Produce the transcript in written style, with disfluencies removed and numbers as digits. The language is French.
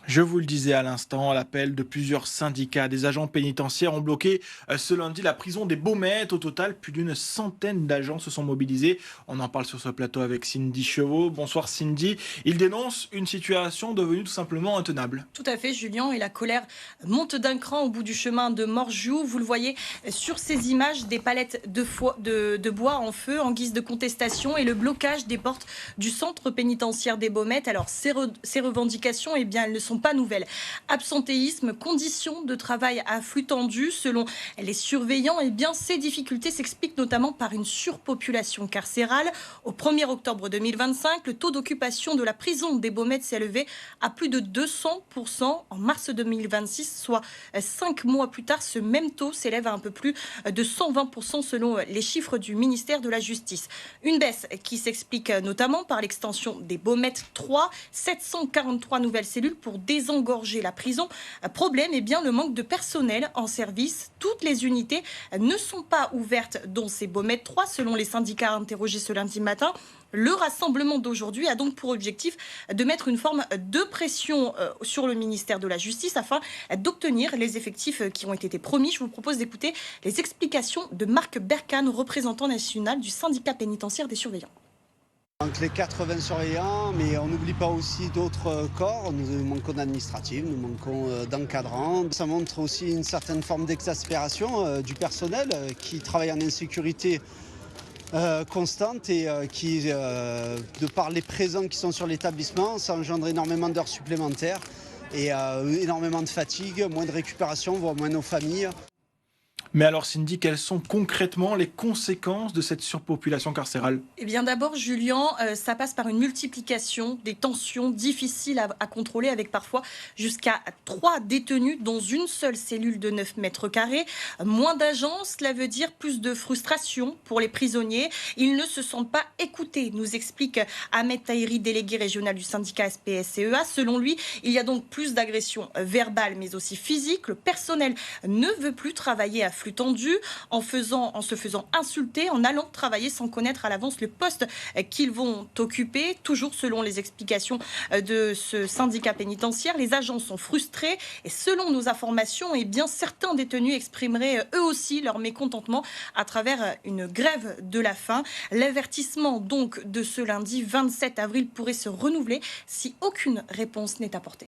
Je vous le disais à l'instant, à l'appel de plusieurs syndicats, des agents pénitentiaires ont bloqué ce lundi la prison des Baumettes. Au total, plus d'une centaine d'agents se sont mobilisés. On en parle sur ce plateau avec Cindy Chevaux. Bonsoir Cindy. Ils dénoncent une situation devenue tout simplement intenable. Tout à fait, Julien, et la colère monte d'un cran au bout du chemin de Morgiou. Vous le voyez sur ces images, des palettes de bois en feu en guise de contestation et le blocage des portes du centre pénitentiaire des Baumettes. Alors, ces revendications, eh bien, elles ne sont pas nouvelles. Absentéisme, conditions de travail à flux tendu, selon les surveillants, eh bien, ces difficultés s'expliquent notamment par une surpopulation carcérale. Au 1er octobre 2025, le taux d'occupation de la prison des Baumettes s'est élevé à plus de 200% en mars 2026, soit 5 mois plus tard. Ce même taux s'élève à un peu plus de 120% selon les chiffres du ministère de la Justice. Une baisse qui s'explique notamment par l'extension des Baumettes 3, 743 nouvelles cellules pour désengorger la prison. Problème, eh bien, le manque de personnel en service. Toutes les unités ne sont pas ouvertes, dont ces Baumettes 3, selon les syndicats interrogés ce lundi matin. Le rassemblement d'aujourd'hui a donc pour objectif de mettre une forme de pression sur le ministère de la Justice afin d'obtenir les effectifs qui ont été promis. Je vous propose d'écouter les explications de Marc Berkane, représentant national du syndicat pénitentiaire des surveillants. Donc les 80 surveillants, mais on n'oublie pas aussi d'autres corps. Nous manquons d'administratifs, nous manquons d'encadrants. Ça montre aussi une certaine forme d'exaspération du personnel qui travaille en insécurité constante et qui, de par les présents qui sont sur l'établissement, ça engendre énormément d'heures supplémentaires et énormément de fatigue, moins de récupération, voire moins nos familles. Mais alors Cindy, quelles sont concrètement les conséquences de cette surpopulation carcérale? Eh bien d'abord, Julien, ça passe par une multiplication des tensions difficiles à contrôler avec parfois jusqu'à 3 détenus dans une seule cellule de 9 mètres carrés. Moins d'agents, cela veut dire plus de frustration pour les prisonniers. Ils ne se sentent pas écoutés, nous explique Ahmed Tahiri, délégué régional du syndicat SPS-CEA. Selon lui, il y a donc plus d'agressions verbales mais aussi physiques. Le personnel ne veut plus travailler à flux tendu en se faisant insulter, en allant travailler sans connaître à l'avance le poste qu'ils vont occuper. Toujours selon les explications de ce syndicat pénitentiaire, les agents sont frustrés et selon nos informations, eh bien, certains détenus exprimeraient eux aussi leur mécontentement à travers une grève de la faim. L'avertissement donc de ce lundi 27 avril pourrait se renouveler si aucune réponse n'est apportée.